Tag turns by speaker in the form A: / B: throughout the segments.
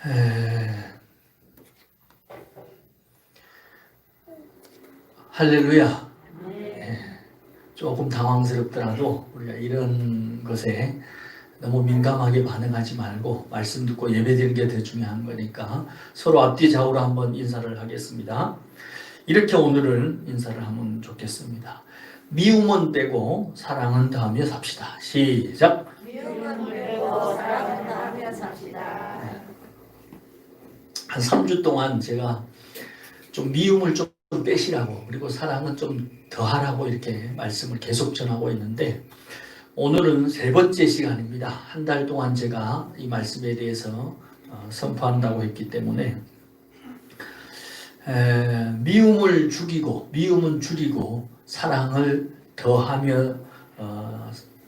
A: 에, 할렐루야. 예, 조금 당황스럽더라도 우리가 이런 것에 너무 민감하게 반응하지 말고 말씀 듣고 예배드리는 게 더 중요한 거니까 서로 앞뒤 좌우로 한번 인사를 하겠습니다. 이렇게 오늘은 인사를 하면 좋겠습니다. 미움은 떼고 사랑은 더하며 삽시다. 시작.
B: 미움은 빼고 사랑은 더하며 삽시다.
A: 한 3주 동안 제가 좀 미움을 좀 빼시라고, 그리고 사랑은 좀 더하라고 이렇게 말씀을 계속 전하고 있는데, 오늘은 세 번째 시간입니다. 한 달 동안 제가 이 말씀에 대해서 선포한다고 했기 때문에 미움을 죽이고 미움은 줄이고 사랑을 더하며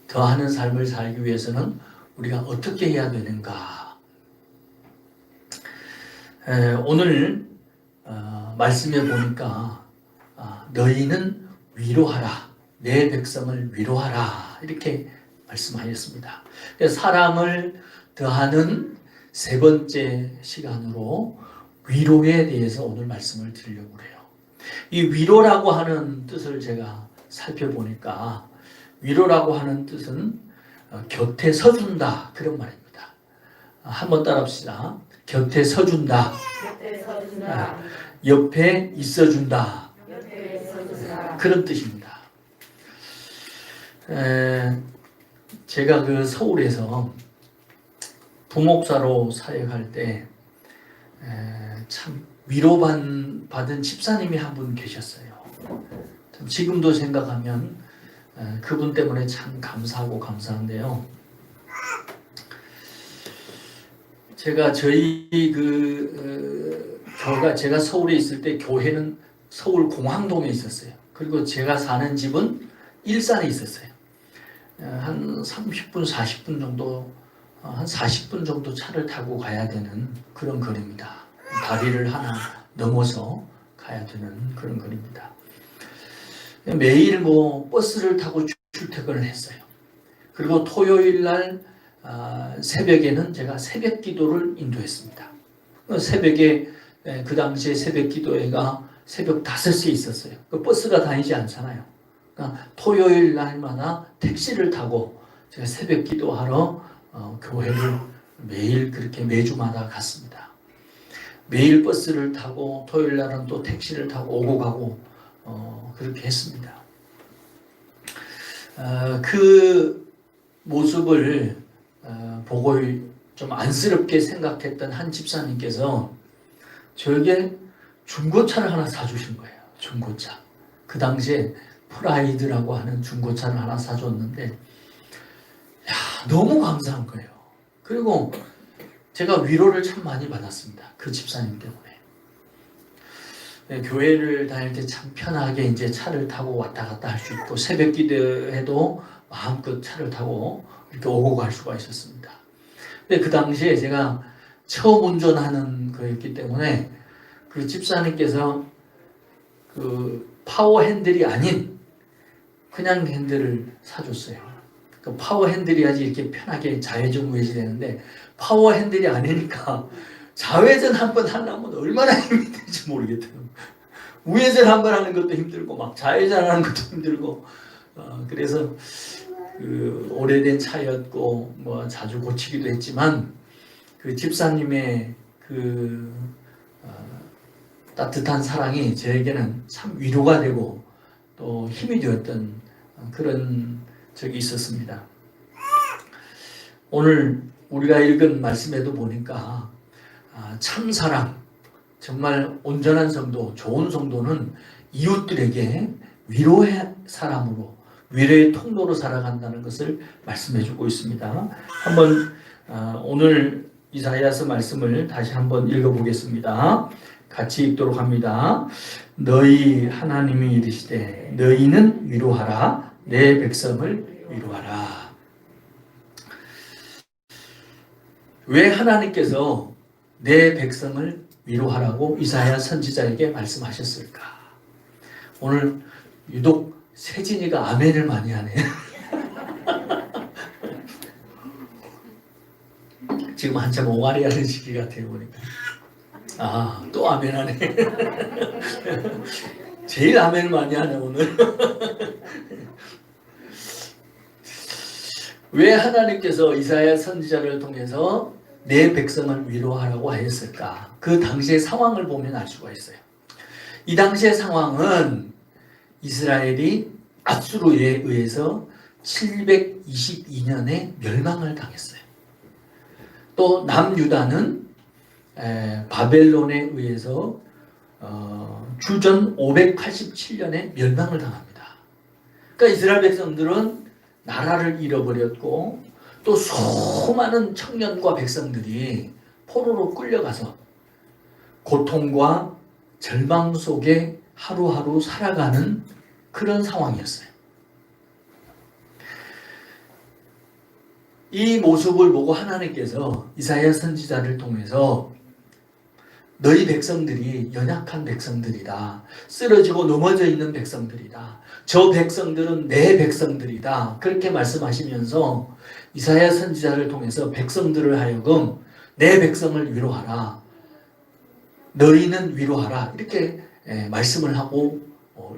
A: 더하는 삶을 살기 위해서는 우리가 어떻게 해야 되는가? 오늘 말씀에 보니까 너희는 위로하라, 내 백성을 위로하라 이렇게 말씀하셨습니다. 사랑을 더하는 세 번째 시간으로 위로에 대해서 오늘 말씀을 드리려고 해요. 이 위로라고 하는 뜻을 제가 살펴보니까 위로라고 하는 뜻은 곁에 서준다 그런 말입니다. 한번 따라합시다. 곁에 서준다.
B: 곁에 서준다.
A: 옆에 있어준다.
B: 옆에 서준다.
A: 그런 뜻입니다. 제가 그 서울에서 부목사로 사역할 때 참 위로받은 집사님이 한 분 계셨어요. 지금도 생각하면 그분 때문에 참 감사하고 감사한데요. 제가 제가 서울에 있을 때 교회는 서울 공항동에 있었어요. 그리고 제가 사는 집은 일산에 있었어요. 한 30분, 40분 정도, 한 40분 정도 차를 타고 가야 되는 그런 거리입니다. 다리를 하나 넘어서 가야 되는 그런 거리입니다. 매일 버스를 타고 출퇴근을 했어요. 그리고 토요일 날 새벽에는 제가 새벽 기도를 인도했습니다. 새벽에 그 당시에 새벽 기도회가 새벽 5시에 있었어요. 그 버스가 다니지 않잖아요. 그러니까 토요일 날마다 택시를 타고 제가 새벽 기도하러 교회를 매일 그렇게 매주마다 갔습니다. 매일 버스를 타고 토요일 날은 또 택시를 타고 오고 가고 그렇게 했습니다. 그 모습을 보고 좀 안쓰럽게 생각했던 한 집사님께서 저에게 중고차를 하나 사주신 거예요. 중고차. 그 당시에 프라이드라고 하는 중고차를 하나 사줬는데 너무 감사한 거예요. 그리고 제가 위로를 참 많이 받았습니다. 그 집사님 때문에. 교회를 다닐 때 참 편하게 이제 차를 타고 왔다 갔다 할 수 있고 새벽 기도해도 마음껏 차를 타고 이렇게 오고 갈 수가 있었습니다. 근데 그 당시에 제가 처음 운전하는 거였기 때문에 그 집사님께서 그 파워 핸들이 아닌 그냥 핸들을 사줬어요. 그 파워 핸들이야지 이렇게 편하게 좌회전 우회전 되는데 파워 핸들이 아니니까 좌회전 한 번 하려면 얼마나 힘이 들지 모르겠더라고요. 우회전 한 번 하는 것도 힘들고 막 좌회전 하는 것도 힘들고 그래서 그 오래된 차였고 뭐 자주 고치기도 했지만 그 집사님의 그 따뜻한 사랑이 저에게는 참 위로가 되고 또 힘이 되었던 그런 적이 있었습니다. 오늘 우리가 읽은 말씀에도 보니까 참 사랑, 정말 온전한 성도, 좋은 성도는 이웃들에게 위로의 사람으로, 위로의 통로로 살아간다는 것을 말씀해주고 있습니다. 한번 오늘 이사야서 말씀을 다시 한번 읽어보겠습니다. 같이 읽도록 합니다. 너희 하나님이 이르시되 너희는 위로하라, 내 백성을 위로하라. 왜 하나님께서 내 백성을 위로하라고 이사야 선지자에게 말씀하셨을까? 오늘 유독 세진이가 아멘을 많이 하네. 지금 한참 옹알이 하는 시기 같아요 보니까. 아, 또 아멘 하네. 제일 아멘을 많이 하네 오늘. 왜 하나님께서 이사야 선지자를 통해서 내 백성을 위로하라고 하였을까? 그 당시의 상황을 보면 알 수가 있어요. 이 당시의 상황은 이스라엘이 앗수르에 의해서 722년에 멸망을 당했어요. 또 남유다는 바벨론에 의해서 주전 587년에 멸망을 당합니다. 그러니까 이스라엘 백성들은 나라를 잃어버렸고 또 수많은 청년과 백성들이 포로로 끌려가서 고통과 절망 속에 하루하루 살아가는 그런 상황이었어요. 이 모습을 보고 하나님께서 이사야 선지자를 통해서 너희 백성들이 연약한 백성들이다. 쓰러지고 넘어져 있는 백성들이다. 저 백성들은 내 백성들이다. 그렇게 말씀하시면서 이사야 선지자를 통해서 백성들을 하여금 내 백성을 위로하라. 너희는 위로하라. 이렇게 말씀을 하고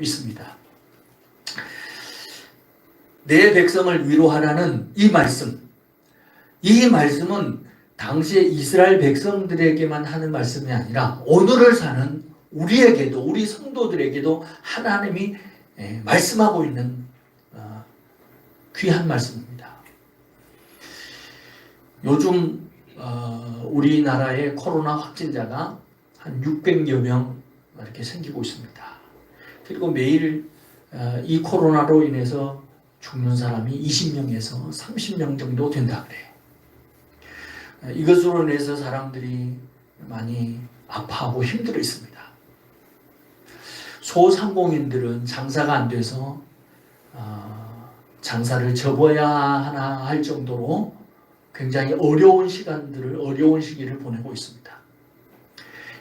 A: 있습니다. 내 백성을 위로하라는 이 말씀은 당시에 이스라엘 백성들에게만 하는 말씀이 아니라 오늘을 사는 우리에게도, 우리 성도들에게도 하나님이 말씀하고 있는 귀한 말씀입니다. 요즘 우리나라의 코로나 확진자가 한 600여 명 이렇게 생기고 있습니다. 그리고 매일 이 코로나로 인해서 죽는 사람이 20명에서 30명 정도 된다 그래요. 이것으로 인해서 사람들이 많이 아파하고 힘들어 있습니다. 소상공인들은 장사가 안 돼서 장사를 접어야 하나 할 정도로 굉장히 어려운 시기를 보내고 있습니다.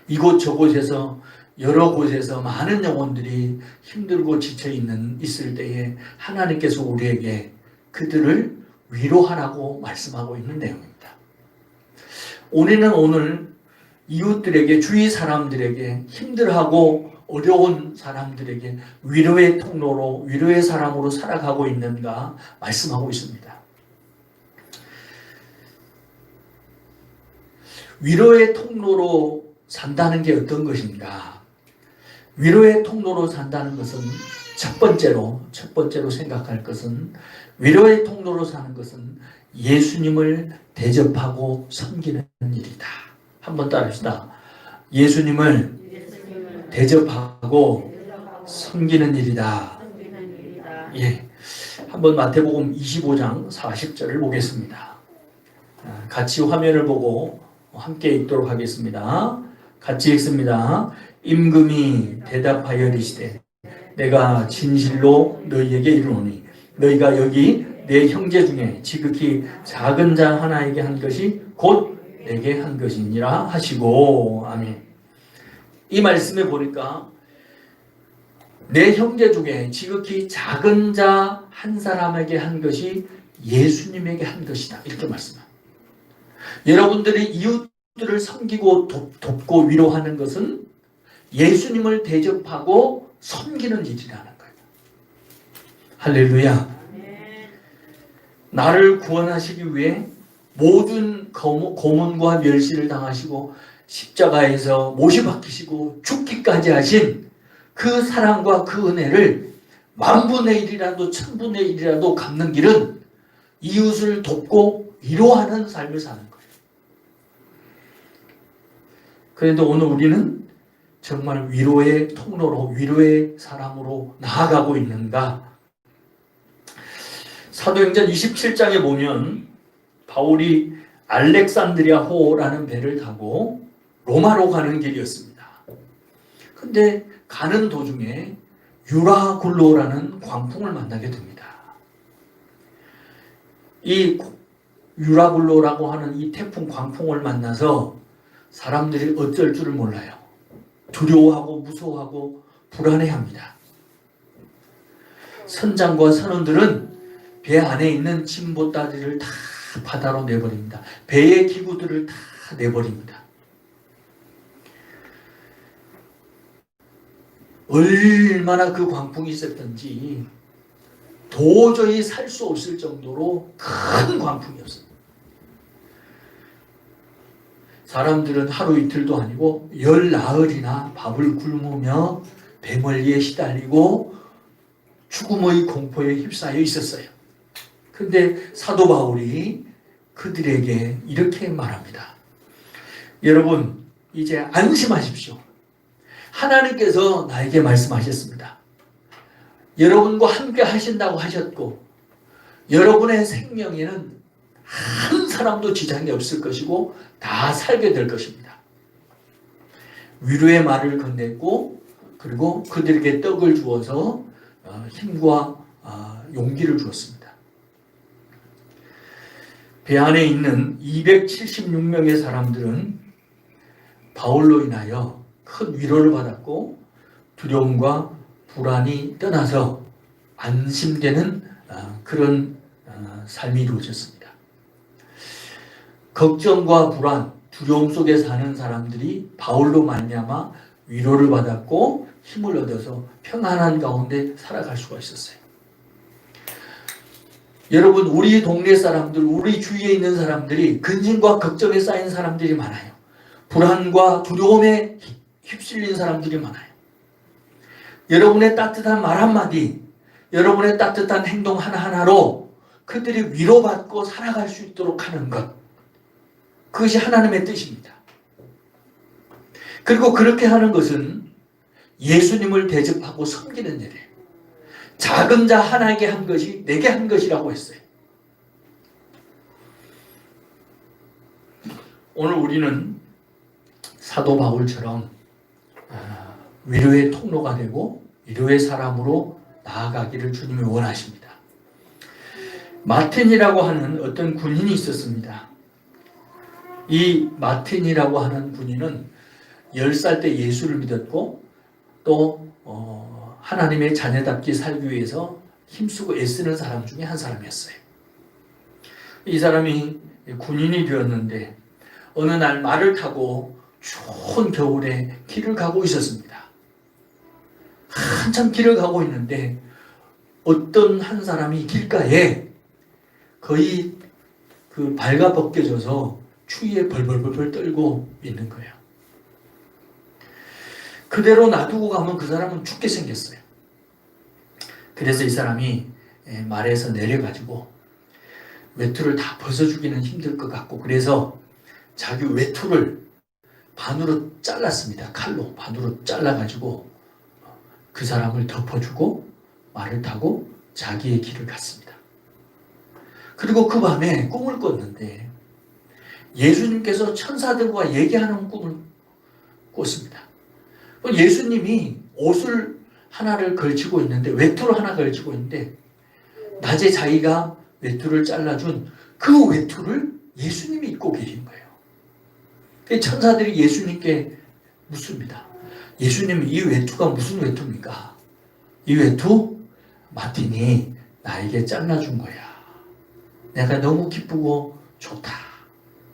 A: 이곳 저곳에서 여러 곳에서 많은 영혼들이 힘들고 있을 때에 하나님께서 우리에게 그들을 위로하라고 말씀하고 있는 내용입니다. 우리는 오늘 이웃들에게, 주위 사람들에게, 힘들어하고 어려운 사람들에게 위로의 통로로, 위로의 사람으로 살아가고 있는가 말씀하고 있습니다. 위로의 통로로 산다는 게 어떤 것인가? 위로의 통로로 산다는 것은 첫 번째로 생각할 것은, 위로의 통로로 사는 것은 예수님을 대접하고 섬기는 일이다. 한번 따라합시다. 예수님을 대접하고 섬기는 일이다. 예, 한번 마태복음 25장 40절을 보겠습니다. 같이 화면을 보고 함께 읽도록 하겠습니다. 같이 읽습니다. 임금이 대답하여 이르시되 내가 진실로 너희에게 이르노니 너희가 여기 내 형제 중에 지극히 작은 자 하나에게 한 것이 곧 내게 한 것이니라 하시고. 아멘. 이 말씀에 보니까 내 형제 중에 지극히 작은 자 한 사람에게 한 것이 예수님에게 한 것이다. 이렇게 말씀합니다. 여러분들이 이웃들을 섬기고 돕고 위로하는 것은 예수님을 대접하고 섬기는 일이라는 거예요. 할렐루야. 나를 구원하시기 위해 모든 고문과 멸시를 당하시고 십자가에서 못이 박히시고 죽기까지 하신 그 사랑과 그 은혜를 만분의 일이라도 천분의 일이라도 갚는 길은 이웃을 돕고 위로하는 삶을 사는 거예요. 그런데 오늘 우리는 정말 위로의 통로로, 위로의 사람으로 나아가고 있는가? 사도행전 27장에 보면 바울이 알렉산드리아호라는 배를 타고 로마로 가는 길이었습니다. 근데 가는 도중에 유라굴로라는 광풍을 만나게 됩니다. 이 유라굴로라고 하는 이 태풍 광풍을 만나서 사람들이 어쩔 줄을 몰라요. 두려워하고 무서워하고 불안해합니다. 선장과 선원들은 배 안에 있는 짐보따리를 다 바다로 내버립니다. 배의 기구들을 다 내버립니다. 얼마나 그 광풍이 셌던지 도저히 살 수 없을 정도로 큰 광풍이었습니다. 사람들은 하루 이틀도 아니고 열 나흘이나 밥을 굶으며 배멀리에 시달리고 죽음의 공포에 휩싸여 있었어요. 그런데 사도 바울이 그들에게 이렇게 말합니다. 여러분, 이제 안심하십시오. 하나님께서 나에게 말씀하셨습니다. 여러분과 함께 하신다고 하셨고, 여러분의 생명에는 한 사람도 지장이 없을 것이고 다 살게 될 것입니다. 위로의 말을 건넸고, 그리고 그들에게 떡을 주어서 힘과 용기를 주었습니다. 배 안에 있는 276명의 사람들은 바울로 인하여 큰 위로를 받았고 두려움과 불안이 떠나서 안심되는 그런 삶이 이루어졌습니다. 걱정과 불안, 두려움 속에 사는 사람들이 바울로 말미암아 위로를 받았고 힘을 얻어서 평안한 가운데 살아갈 수가 있었어요. 여러분, 우리 동네 사람들, 우리 주위에 있는 사람들이 근심과 걱정에 쌓인 사람들이 많아요. 불안과 두려움에 휩쓸린 사람들이 많아요. 여러분의 따뜻한 말 한마디, 여러분의 따뜻한 행동 하나하나로 그들이 위로받고 살아갈 수 있도록 하는 것, 그것이 하나님의 뜻입니다. 그리고 그렇게 하는 것은 예수님을 대접하고 섬기는 일이에요. 작은 자 하나에게 한 것이 내게 한 것이라고 했어요. 오늘 우리는 사도 바울처럼 위로의 통로가 되고 위로의 사람으로 나아가기를 주님이 원하십니다. 마틴이라고 하는 어떤 군인이 있었습니다. 이 마틴이라고 하는 군인은 10살 때 예수를 믿었고 또 하나님의 자녀답게 살기 위해서 힘쓰고 애쓰는 사람 중에 한 사람이었어요. 이 사람이 군인이 되었는데 어느 날 말을 타고 추운 겨울에 길을 가고 있었습니다. 한참 길을 가고 있는데 어떤 한 사람이 길가에 거의 그 발가 벗겨져서 추위에 벌벌벌 떨고 있는 거예요. 그대로 놔두고 가면 그 사람은 죽게 생겼어요. 그래서 이 사람이 말에서 내려가지고 외투를 다 벗어주기는 힘들 것 같고 그래서 자기 외투를 반으로 잘랐습니다. 칼로 반으로 잘라가지고 그 사람을 덮어주고 말을 타고 자기의 길을 갔습니다. 그리고 그 밤에 꿈을 꿨는데 예수님께서 천사들과 얘기하는 꿈을 꿨습니다. 예수님이 옷을 하나를 걸치고 있는데 외투를 하나 걸치고 있는데 낮에 자기가 외투를 잘라준 그 외투를 예수님이 입고 계신 거예요. 천사들이 예수님께 묻습니다. 예수님, 이 외투가 무슨 외투입니까? 이 외투 마틴이 나에게 잘라준 거야. 내가 너무 기쁘고 좋다.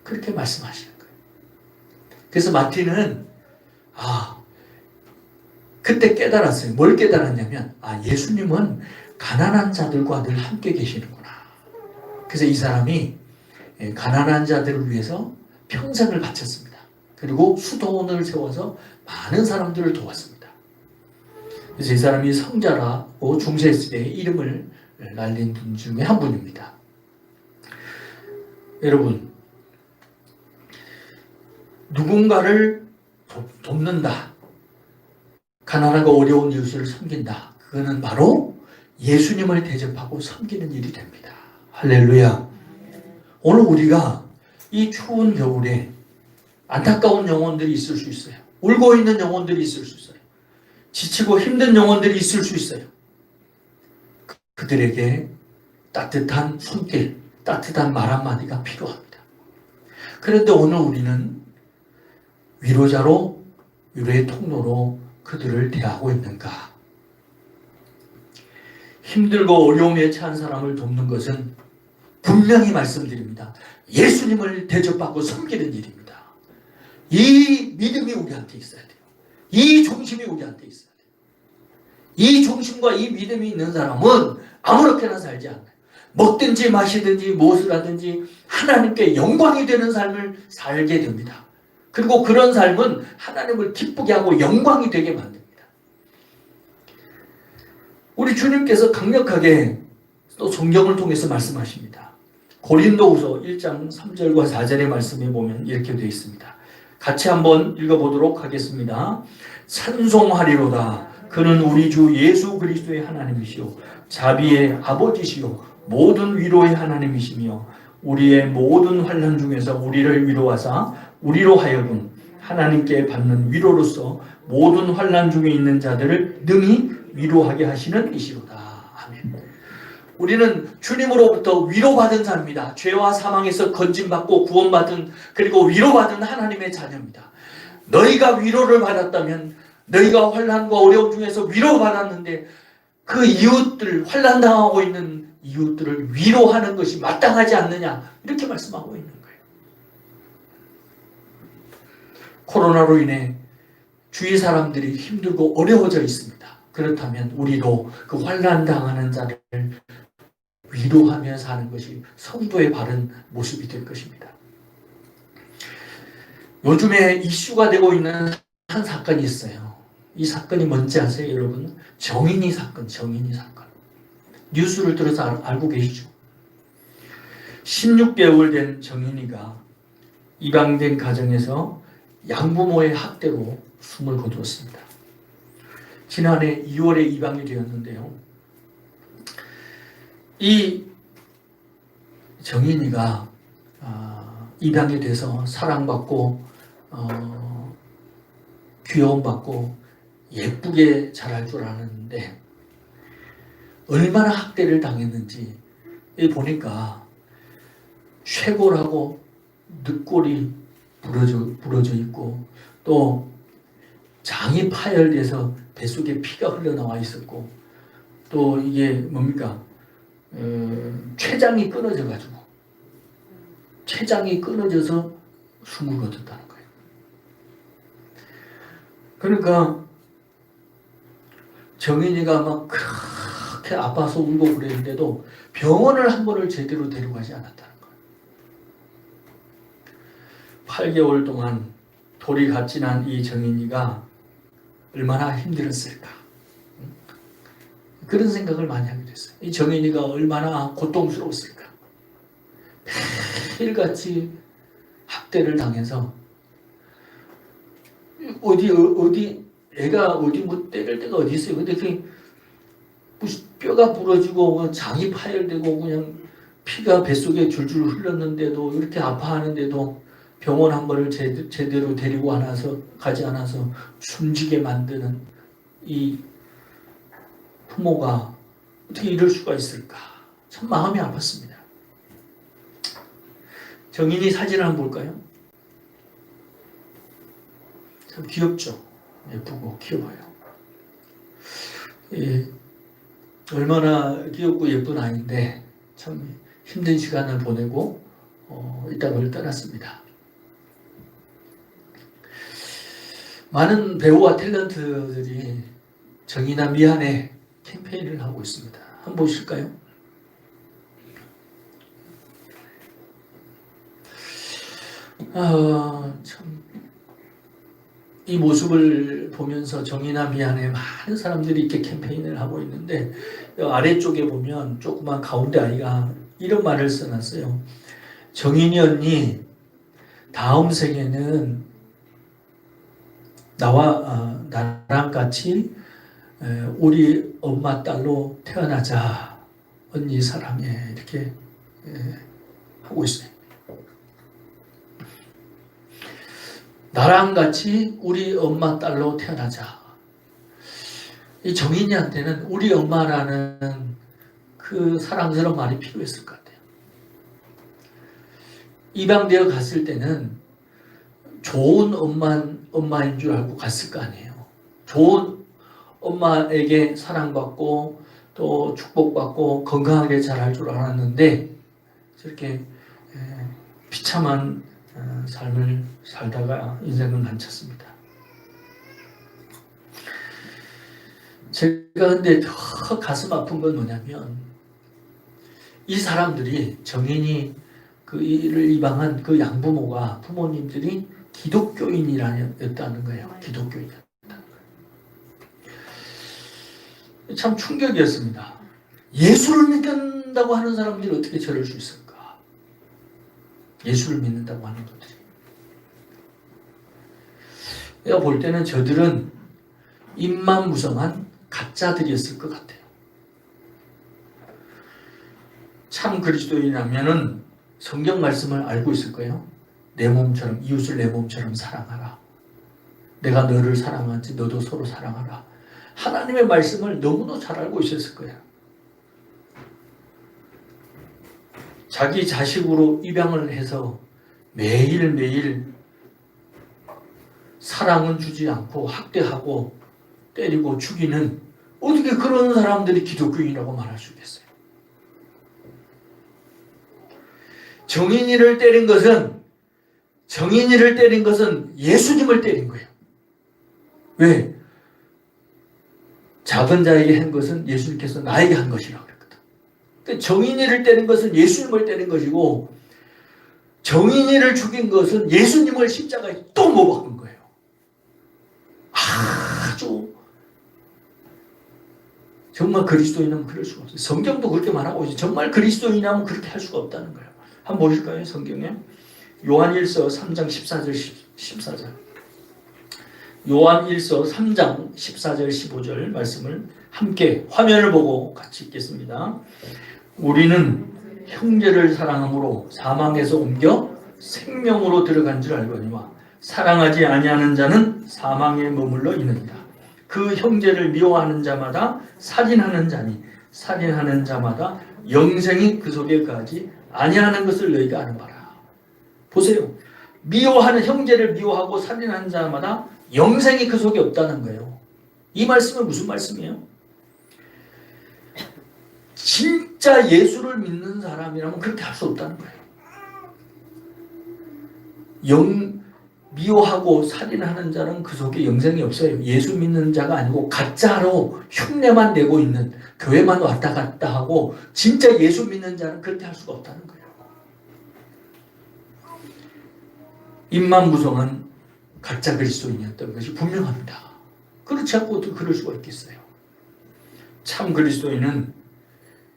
A: 그렇게 말씀하시는 거예요. 그래서 마틴은 그때 깨달았어요. 뭘 깨달았냐면 예수님은 가난한 자들과 늘 함께 계시는구나. 그래서 이 사람이 가난한 자들을 위해서 평생을 바쳤습니다. 그리고 수도원을 세워서 많은 사람들을 도왔습니다. 그래서 이 사람이 성자라고 중세시대에 이름을 날린 분 중에 한 분입니다. 여러분, 누군가를 돕는다. 가난하고 어려운 이웃을 섬긴다. 그거는 바로 예수님을 대접하고 섬기는 일이 됩니다. 할렐루야. 오늘 우리가 이 추운 겨울에 안타까운 영혼들이 있을 수 있어요. 울고 있는 영혼들이 있을 수 있어요. 지치고 힘든 영혼들이 있을 수 있어요. 그들에게 따뜻한 손길, 따뜻한 말 한마디가 필요합니다. 그런데 오늘 우리는 위로자로, 위로의 통로로 그들을 대하고 있는가? 힘들고 어려움에 처한 사람을 돕는 것은 분명히 말씀드립니다. 예수님을 대접받고 섬기는 일입니다. 이 믿음이 우리한테 있어야 돼요. 이 중심이 우리한테 있어야 돼요. 이 중심과 이 믿음이 있는 사람은 아무렇게나 살지 않아요. 먹든지 마시든지 무엇을 하든지 하나님께 영광이 되는 삶을 살게 됩니다. 그리고 그런 삶은 하나님을 기쁘게 하고 영광이 되게 만듭니다. 우리 주님께서 강력하게 또 성경을 통해서 말씀하십니다. 고린도후서 1장 3절과 4절의 말씀에 보면 이렇게 되어 있습니다. 같이 한번 읽어보도록 하겠습니다. 찬송하리로다. 그는 우리 주 예수 그리스도의 하나님이시요 자비의 아버지시요 모든 위로의 하나님이시며 우리의 모든 환난 중에서 우리를 위로하사 우리로 하여금 하나님께 받는 위로로서 모든 환난 중에 있는 자들을 능히 위로하게 하시는 이시로다. 아멘. 우리는 주님으로부터 위로받은 자입니다. 죄와 사망에서 건진받고 구원받은 그리고 위로받은 하나님의 자녀입니다. 너희가 위로를 받았다면 너희가 환난과 어려움 중에서 위로받았는데 그 이웃들, 환난당하고 있는 이웃들을 위로하는 것이 마땅하지 않느냐 이렇게 말씀하고 있는 거예요. 코로나로 인해 주위 사람들이 힘들고 어려워져 있습니다. 그렇다면 우리도 그 환난당하는 자를 위로하며 사는 것이 성도의 바른 모습이 될 것입니다. 요즘에 이슈가 되고 있는 한 사건이 있어요. 이 사건이 뭔지 아세요, 여러분? 정인이 사건, 정인이 사건. 뉴스를 들어서 알고 계시죠? 16개월 된 정인이가 입양된 가정에서 양부모의 학대로 숨을 거두었습니다. 지난해 2월에 입양이 되었는데요. 이 정인이가 입양이 돼서 사랑받고 귀여움받고 예쁘게 자랄 줄 알았는데 얼마나 학대를 당했는지 보니까 쇄골하고 늑골이 부러져 있고 또 장이 파열돼서 뱃속에 피가 흘러나와 있었고 또 이게 뭡니까? 췌장이 끊어져서 숨을 거뒀다는 거예요. 그러니까 정인이가 막 그렇게 아파서 울고 그랬는데도 병원을 한 번을 제대로 데려가지 않았다는 거예요. 8개월 동안 돌이 갓진한 이 정인이가 얼마나 힘들었을까. 그런 생각을 많이 하게 됐어요. 이 정인이가 얼마나 고통스러웠을까. 매일같이 학대를 당해서 애가 어디 뭐 때릴 데가 어디 있어요. 근데 그 뼈가 부러지고 장이 파열되고 그냥 피가 뱃속에 줄줄 흘렀는데도 이렇게 아파하는데도 병원 한 번을 제대로 데리고 가지 않아서 숨지게 만드는 이 부모가 어떻게 이럴 수가 있을까? 참 마음이 아팠습니다. 정인이 사진을 한번 볼까요? 참 귀엽죠? 예쁘고 귀여워요. 얼마나 귀엽고 예쁜 아이인데 참 힘든 시간을 보내고 이 땅을 떠났습니다. 많은 배우와 탤런트들이 정인아 미안해 캠페인을 하고 있습니다. 한번 보실까요? 참 이 모습을 보면서 정인아 미안해 많은 사람들이 이렇게 캠페인을 하고 있는데 아래쪽에 보면 조그만 가운데 아이가 이런 말을 써놨어요. 정인이 언니 다음 생에는 나랑 같이 우리 엄마 딸로 태어나자. 언니 사랑해. 이렇게 하고 있어요. 나랑 같이 우리 엄마 딸로 태어나자. 이 정인이한테는 우리 엄마라는 그 사랑스러운 말이 필요했을 것 같아요. 입양되어 갔을 때는 좋은 엄마인 줄 알고 갔을 거 아니에요. 좋은 엄마에게 사랑받고 또 축복받고 건강하게 자랄 줄 알았는데 저렇게 비참한 삶을 살다가 인생을 마쳤습니다. 제가 근데 더 가슴 아픈 건 뭐냐면 이 사람들이 정인이 그 이를 입양한 그 양부모가 부모님들이 기독교인이었다는 거예요. 기독교인이었다는 거예요. 참 충격이었습니다. 예수를 믿는다고 하는 사람들이 어떻게 저럴 수 있을까? 예수를 믿는다고 하는 것들이. 내가 볼 때는 저들은 입만 무성한 가짜들이었을 것 같아요. 참 그리스도인이라면은 성경 말씀을 알고 있을 거예요. 내 몸처럼, 이웃을 내 몸처럼 사랑하라. 내가 너를 사랑하지 너도 서로 사랑하라. 하나님의 말씀을 너무도 잘 알고 있었을 거예요. 자기 자식으로 입양을 해서 매일매일 사랑은 주지 않고 학대하고 때리고 죽이는, 어떻게 그런 사람들이 기독교인이라고 말할 수 있겠어요? 정인이를 때린 것은 예수님을 때린 거예요. 왜? 작은 자에게 한 것은 예수님께서 나에게 한 것이라고 그랬거든. 그러니까 정인이를 때린 것은 예수님을 때린 것이고, 정인이를 죽인 것은 예수님을 십자가에 또 못 박은 거예요. 아주 정말 그리스도인이라면 그럴 수가 없어요. 성경도 그렇게 말하고 있어요. 정말 그리스도인이라면 그렇게 할 수가 없다는 거예요. 한번 보실까요? 성경에 요한일서 3장 14절 14절 요한일서 3장 14절 15절 말씀을 함께 화면을 보고 같이 읽겠습니다. 우리는 형제를 사랑함으로 사망에서 옮겨 생명으로 들어간 줄 알거니와 사랑하지 아니하는 자는 사망에 머물러 있느니라. 그 형제를 미워하는 자마다 살인하는 자니 살인하는 자마다 영생이 그 속에 거하지 아니하는 것을 너희가 아는 바라. 보세요. 미워하는 형제를 미워하고 살인하는 자마다 영생이 그 속에 없다는 거예요. 이 말씀은 무슨 말씀이에요? 진짜 예수를 믿는 사람이라면 그렇게 할 수 없다는 거예요. 미워하고 살인하는 자는 그 속에 영생이 없어요. 예수 믿는 자가 아니고 가짜로 흉내만 내고 있는, 교회만 왔다 갔다 하고 진짜 예수 믿는 자는 그렇게 할 수가 없다는 거예요. 입만 무성한 가짜 그리스도인이었던 것이 분명합니다. 그렇지 않고도 그럴 수가 있겠어요. 참 그리스도인은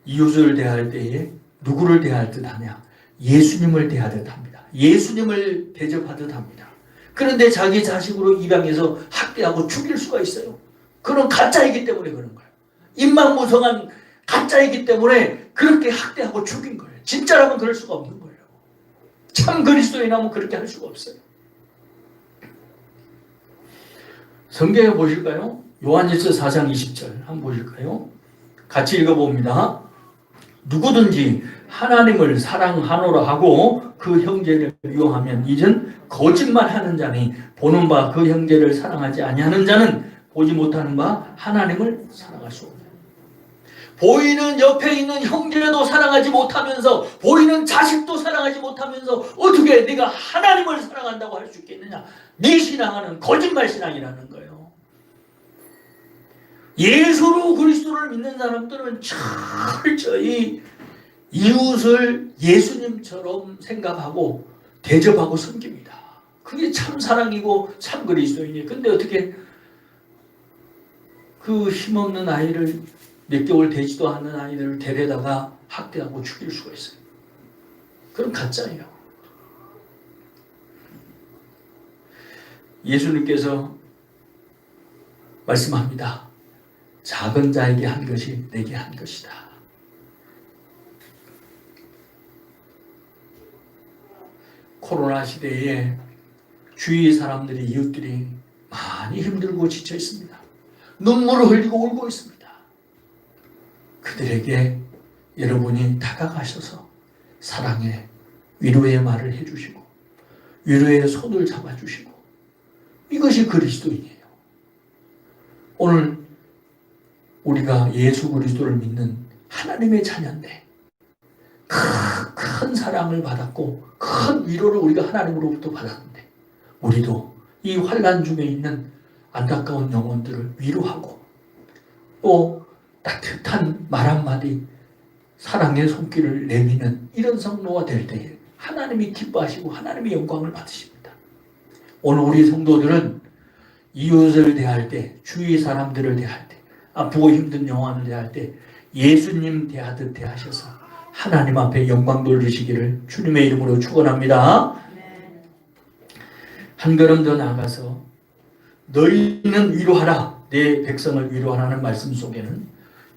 A: 이웃을 대할 때에 누구를 대할 듯 하냐? 예수님을 대하듯 합니다. 예수님을 대접하듯 합니다. 그런데 자기 자식으로 입양해서 학대하고 죽일 수가 있어요. 그런 가짜이기 때문에 그런 거예요. 입만 무성한 가짜이기 때문에 그렇게 학대하고 죽인 거예요. 진짜라면 그럴 수가 없는 거예요. 참 그리스도인이라면 그렇게 할 수가 없어요. 성경에 보실까요? 요한일서 4장 20절 한번 보실까요? 같이 읽어봅니다. 누구든지 하나님을 사랑하노라 하고 그 형제를 미워하면 이는 거짓말하는 자니 보는 바 그 형제를 사랑하지 아니하는 자는 보지 못하는 바 하나님을 사랑할 수 없다. 보이는 옆에 있는 형제도 사랑하지 못하면서 보이는 자식도 사랑하지 못하면서 어떻게 네가 하나님을 사랑한다고 할 수 있겠느냐? 네 신앙은 거짓말 신앙이라는 거예요. 예수로 그리스도를 믿는 사람들은 철저히 이웃을 예수님처럼 생각하고 대접하고 섬깁니다. 그게 참 사랑이고 참 그리스도인이에요. 근데 어떻게 그 힘없는 아이를, 몇 개월 되지도 않은 아이들을 데려다가 학대하고 죽일 수가 있어요. 그건 가짜예요. 예수님께서 말씀합니다. 작은 자에게 한 것이 내게 한 것이다. 코로나 시대에 주위 사람들이, 이웃들이 많이 힘들고 지쳐 있습니다. 눈물을 흘리고 울고 있습니다. 그들에게 여러분이 다가가셔서 사랑의, 위로의 말을 해주시고 위로의 손을 잡아주시고, 이것이 그리스도인이에요. 오늘 우리가 예수 그리스도를 믿는 하나님의 자녀인데 큰 사랑을 받았고 큰 위로를 우리가 하나님으로부터 받았는데 우리도 이 환난 중에 있는 안타까운 영혼들을 위로하고 또 따뜻한 말 한마디 사랑의 손길을 내미는 이런 성도가 될 때에 하나님이 기뻐하시고 하나님의 영광을 받으십니다. 오늘 우리 성도들은 이웃을 대할 때, 주위 사람들을 대할 때, 아프고 힘든 영혼을 대할 때 예수님 대하듯 대하셔서 하나님 앞에 영광 돌리시기를 주님의 이름으로 축원합니다. 한 걸음 더 나아가서 너희는 위로하라, 내 백성을 위로하라는 말씀 속에는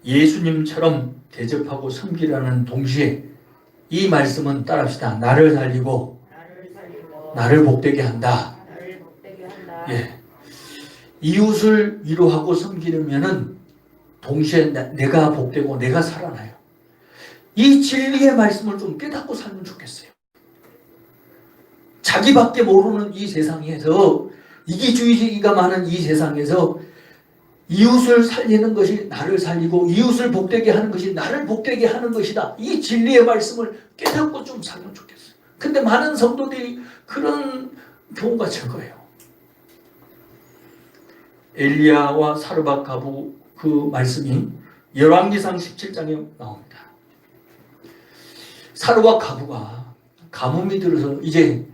A: 예수님처럼 대접하고 섬기라는 동시에 이 말씀은 따라합시다. 나를 살리고 나를 복되게 한다. 예. 이웃을 위로하고 섬기려면은 동시에 내가 복되고 내가 살아나요. 이 진리의 말씀을 좀 깨닫고 살면 좋겠어요. 자기밖에 모르는 이 세상에서, 이기주의가 많은 이 세상에서 이웃을 살리는 것이 나를 살리고 이웃을 복되게 하는 것이 나를 복되게 하는 것이다. 이 진리의 말씀을 깨닫고 좀 살면 좋겠어요. 근데 많은 성도들이 그런 경우가 적어요. 엘리야와 사르밧 가부 그 말씀이 열왕기상 17장에 나옵니다. 사르밧 가부가 가뭄이 들어서 이제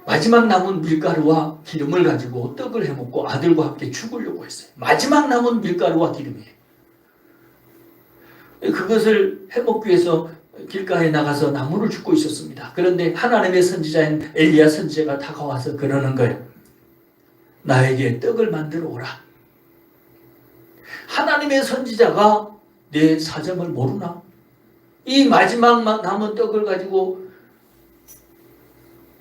A: 마지막 남은 밀가루와 기름을 가지고 떡을 해먹고 아들과 함께 죽으려고 했어요. 마지막 남은 밀가루와 기름이에요. 그것을 해먹기 위해서 길가에 나가서 나무를 줍고 있었습니다. 그런데 하나님의 선지자인 엘리야 선지자가 다가와서 그러는 거예요. 나에게 떡을 만들어 오라. 하나님의 선지자가 내 사정을 모르나? 이 마지막 남은 떡을 가지고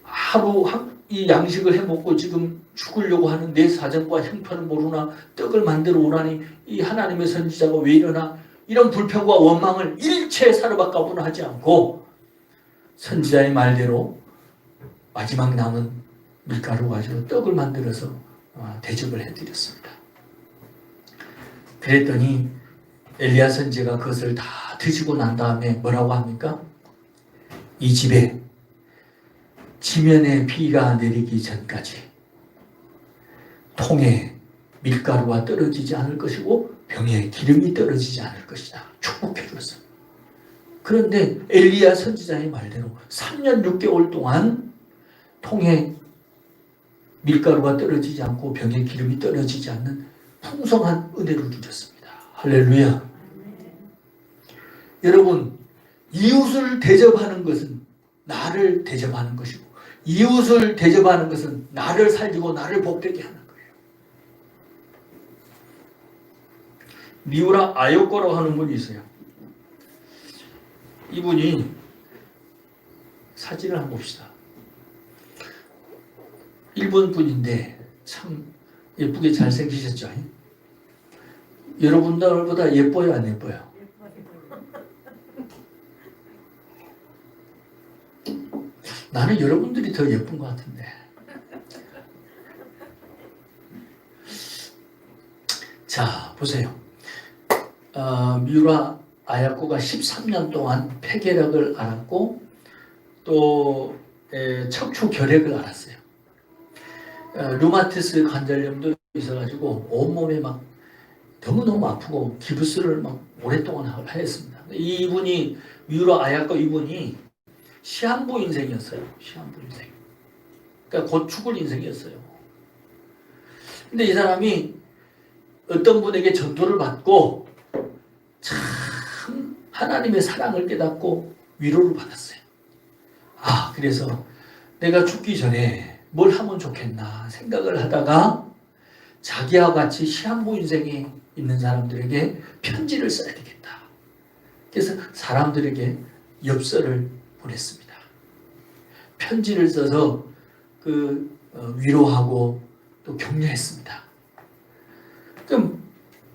A: 하루 이 양식을 해먹고 지금 죽으려고 하는 내 사정과 형편을 모르나? 떡을 만들어 오라니 이 하나님의 선지자가 왜 이러나? 이런 불평과 원망을 일체 사르밧 가부는 하지 않고 선지자의 말대로 마지막 남은 밀가루 가지고 떡을 만들어서 대접을 해드렸습니다. 그랬더니 엘리야 선지자가 그것을 다 드시고 난 다음에 뭐라고 합니까? 이 집에 지면에 비가 내리기 전까지 통에 밀가루가 떨어지지 않을 것이고 병에 기름이 떨어지지 않을 것이다. 축복해 줬어요. 그런데 엘리야 선지자의 말대로 3년 6개월 동안 통에 밀가루가 떨어지지 않고 병에 기름이 떨어지지 않는 풍성한 은혜를 주셨습니다. 할렐루야. 여러분, 이웃을 대접하는 것은 나를 대접하는 것이고 이웃을 대접하는 것은 나를 살리고 나를 복되게 하는 거예요. 미우라 아요코라고 하는 분이 있어요. 이분이 사진을 한번 봅시다. 일본 분인데 참 예쁘게 잘생기셨죠? 여러분들보다 예뻐요, 안 예뻐요? 나는 여러분들이 더 예쁜 것 같은데. 자, 보세요. 미우라 아야코가 13년 동안 폐결핵을 앓았고 또 척추 결핵을 앓았어요. 류마티스 관절염도 있어가지고 온몸에 막 너무너무 아프고 기부스를 막 오랫동안 하였습니다. 이분이 미우라 아야코 이분이 시한부 인생이었어요. 시한부 인생. 그러니까 곧 죽을 인생이었어요. 근데 이 사람이 어떤 분에게 전도를 받고 참 하나님의 사랑을 깨닫고 위로를 받았어요. 그래서 내가 죽기 전에 뭘 하면 좋겠나 생각을 하다가 자기와 같이 시한부 인생에 있는 사람들에게 편지를 써야 되겠다. 그래서 사람들에게 엽서를 보냈습니다. 편지를 써서 위로하고 또 격려했습니다. 그럼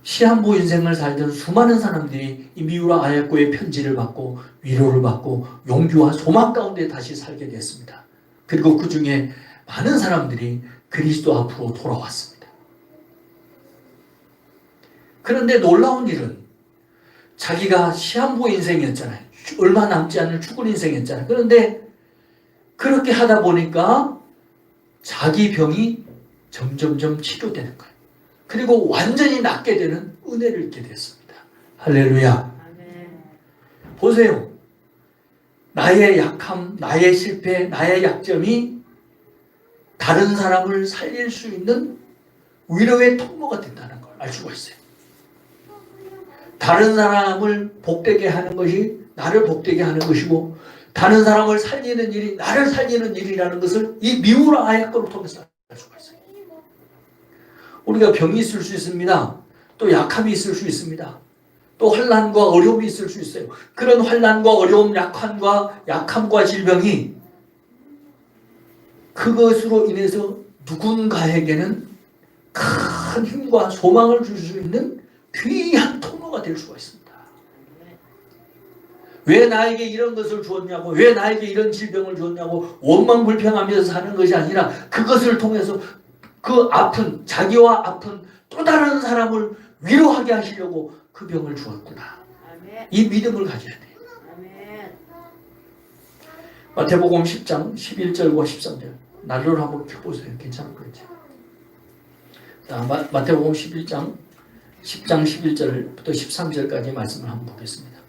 A: 시한부 인생을 살던 수많은 사람들이 이 미우라 아야코의 편지를 받고 위로를 받고 용기와 소망 가운데 다시 살게 됐습니다. 그리고 그 중에 많은 사람들이 그리스도 앞으로 돌아왔습니다. 그런데 놀라운 일은 자기가 시한부 인생이었잖아요. 얼마 남지 않은 죽을 인생이었잖아요. 그런데 그렇게 하다 보니까 자기 병이 점점점 치료되는 거예요. 그리고 완전히 낫게 되는 은혜를 얻게 됐습니다. 할렐루야. 보세요. 나의 약함, 나의 실패, 나의 약점이 다른 사람을 살릴 수 있는 위로의 통로가 된다는 걸 알 수가 있어요. 다른 사람을 복되게 하는 것이 나를 복되게 하는 것이고, 다른 사람을 살리는 일이 나를 살리는 일이라는 것을 이 미우라 아야권을 통해서 알 수가 있어요. 우리가 병이 있을 수 있습니다. 또 약함이 있을 수 있습니다. 또 환난과 어려움이 있을 수 있어요. 그런 환난과 어려움, 약함과 질병이 그것으로 인해서 누군가에게는 큰 힘과 소망을 줄 수 있는 귀한 통로가 될 수가 있습니다. 왜 나에게 이런 것을 주었냐고, 왜 나에게 이런 질병을 주었냐고 원망불평하면서 사는 것이 아니라 그것을 통해서 그 아픈, 자기와 아픈 또 다른 사람을 위로하게 하시려고 그 병을 주었구나. 이 믿음을 가져야 돼요. 마태복음 10장 11절과 13절 난로를 한번 켜보세요. 괜찮을 거죠. 자, 마태복음 10장 11절부터 13절까지 말씀을 한번 보겠습니다.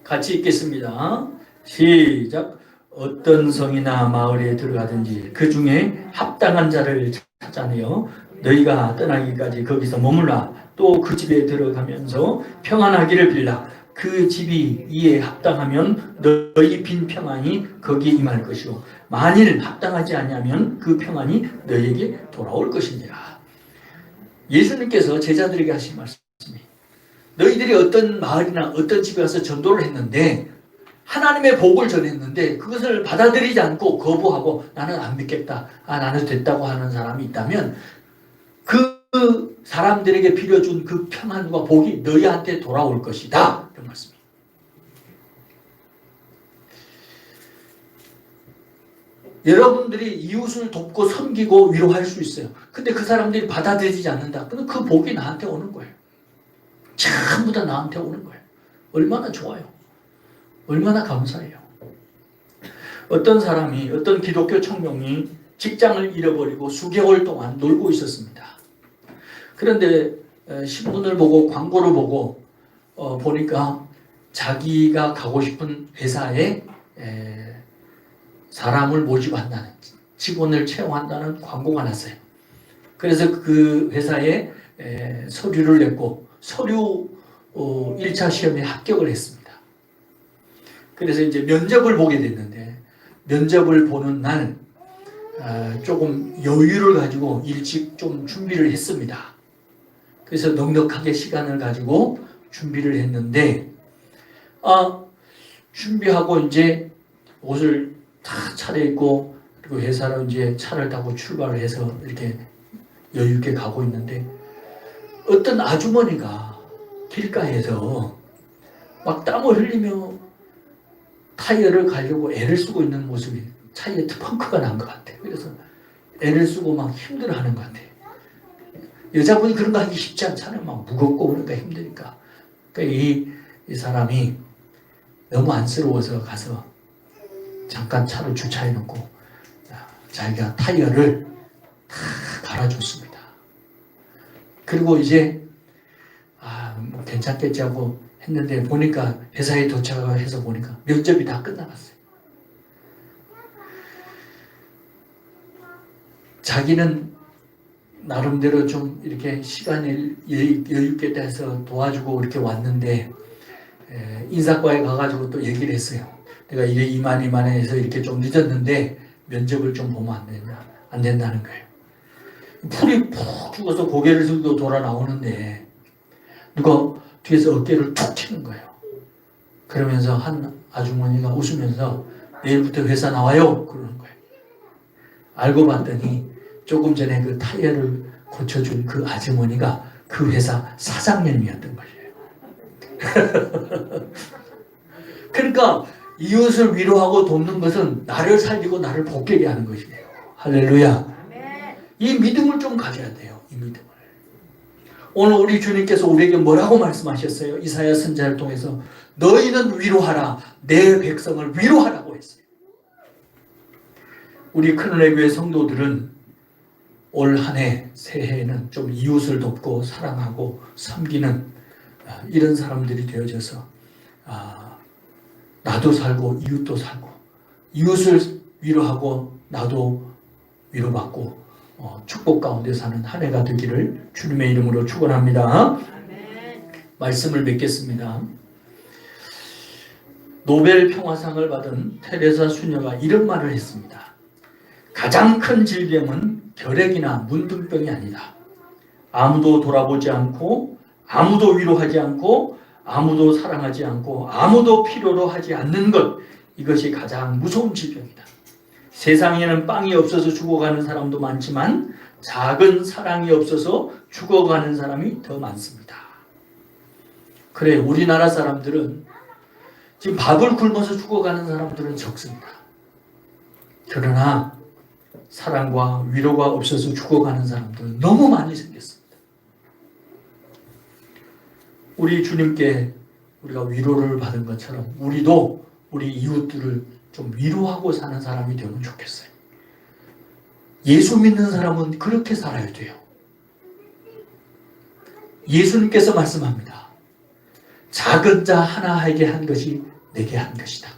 A: 같이 읽겠습니다. 시작. 어떤 성이나 마을에 들어가든지 그 중에 합당한 자를 찾아내어 너희가 떠나기까지 거기서 머물라. 또 그 집에 들어가면서 평안하기를 빌라. 그 집이 이에 합당하면 너희 빈 평안이 거기에 임할 것이요 만일 합당하지 않으면 그 평안이 너희에게 돌아올 것이니라. 예수님께서 제자들에게 하신 말씀이, 너희들이 어떤 마을이나 어떤 집에 가서 전도를 했는데 하나님의 복을 전했는데 그것을 받아들이지 않고 거부하고 나는 안 믿겠다, 나는 됐다고 하는 사람이 있다면 그 사람들에게 빌어준 그 평안과 복이 너희한테 돌아올 것이다. 이런 말씀이에요. 여러분들이 이웃을 돕고 섬기고 위로할 수 있어요. 근데 그 사람들이 받아들이지 않는다. 그럼 그 복이 나한테 오는 거예요. 전부 다 나한테 오는 거예요. 얼마나 좋아요. 얼마나 감사해요. 어떤 사람이, 어떤 기독교 청년이 직장을 잃어버리고 수개월 동안 놀고 있었습니다. 그런데 신문을 보고 광고를 보고 보니까 자기가 가고 싶은 회사에 사람을 모집한다는, 직원을 채용한다는 광고가 났어요. 그래서 그 회사에 서류를 냈고 서류 1차 시험에 합격을 했습니다. 그래서 이제 면접을 보게 됐는데 면접을 보는 날 조금 여유를 가지고 일찍 좀 준비를 했습니다. 그래서 넉넉하게 시간을 가지고 준비를 했는데 준비하고 이제 옷을 다 차려입고 그리고 회사로 이제 차를 타고 출발을 해서 이렇게 여유 있게 가고 있는데 어떤 아주머니가 길가에서 막 땀을 흘리며 타이어를 가려고 애를 쓰고 있는 모습이 차에 펑크가 난 것 같아요. 그래서 애를 쓰고 막 힘들어하는 것 같아요. 여자분이 그런 거 하기 쉽지 않잖아요. 막 무겁고 그러니까 힘드니까. 그러니까 이 사람이 너무 안쓰러워서 가서 잠깐 차를 주차해 놓고 자기가 타이어를 다 갈아줬습니다. 그리고 이제 뭐 괜찮겠지 하고 했는데 보니까 회사에 도착해서 보니까 면접이 다 끝나갔어요. 자기는 나름대로 좀 이렇게 시간을 여유있게 해서 도와주고 이렇게 왔는데 인사과에 가가지고 또 얘기를 했어요. 내가 이게 이만해서 이렇게 좀 늦었는데 면접을 좀 보면 안 된다는 거예요. 풀이 푹 죽어서 고개를 들고 돌아 나오는데 누가 뒤에서 어깨를 툭 치는 거예요. 그러면서 한 아주머니가 웃으면서 내일부터 회사 나와요 그러는 거예요. 알고 봤더니 조금 전에 그 타이어를 고쳐준 그 아주머니가 그 회사 사장님이었던 거예요. 그러니까 이웃을 위로하고 돕는 것은 나를 살리고 나를 복되게 하는 것이에요. 할렐루야. 이 믿음을 좀 가져야 돼요. 이 믿음을. 오늘 우리 주님께서 우리에게 뭐라고 말씀하셨어요? 이사야 선지자를 통해서 너희는 위로하라. 내 백성을 위로하라고 했어요. 우리 큰은혜 교회 성도들은 올 한 해 새해에는 좀 이웃을 돕고 사랑하고 섬기는 이런 사람들이 되어져서 나도 살고 이웃도 살고 이웃을 위로하고 나도 위로받고 축복 가운데 사는 한 해가 되기를 주님의 이름으로 축원합니다. 말씀을 맺겠습니다. 노벨 평화상을 받은 테레사 수녀가 이런 말을 했습니다. 가장 큰 질병은 결핵이나 문둥병이 아니다. 아무도 돌아보지 않고 아무도 위로하지 않고 아무도 사랑하지 않고 아무도 필요로 하지 않는 것, 이것이 가장 무서운 질병이다. 세상에는 빵이 없어서 죽어가는 사람도 많지만 작은 사랑이 없어서 죽어가는 사람이 더 많습니다. 그래, 우리나라 사람들은 지금 밥을 굶어서 죽어가는 사람들은 적습니다. 그러나 사랑과 위로가 없어서 죽어가는 사람들은 너무 많이 생겼습니다. 우리 주님께 우리가 위로를 받은 것처럼 우리도 우리 이웃들을 좀 위로하고 사는 사람이 되면 좋겠어요. 예수 믿는 사람은 그렇게 살아야 돼요. 예수님께서 말씀합니다. 작은 자 하나에게 한 것이 내게 한 것이다.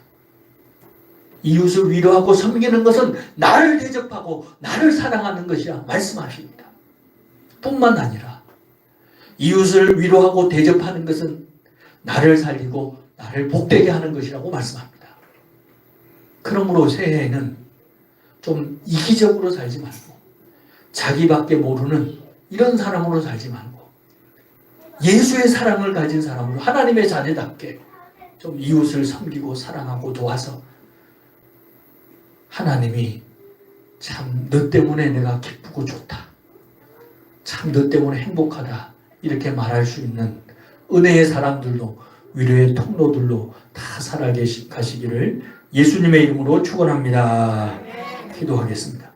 A: 이웃을 위로하고 섬기는 것은 나를 대접하고 나를 사랑하는 것이라 말씀하십니다. 뿐만 아니라 이웃을 위로하고 대접하는 것은 나를 살리고 나를 복되게 하는 것이라고 말씀합니다. 그러므로 새해에는 좀 이기적으로 살지 말고 자기밖에 모르는 이런 사람으로 살지 말고 예수의 사랑을 가진 사람으로 하나님의 자녀답게 좀 이웃을 섬기고 사랑하고 도와서 하나님이 참 너 때문에 내가 기쁘고 좋다. 참 너 때문에 행복하다. 이렇게 말할 수 있는 은혜의 사람들로 위로의 통로들로 다 살아가시기를 예수님의 이름으로 축원합니다. 기도하겠습니다.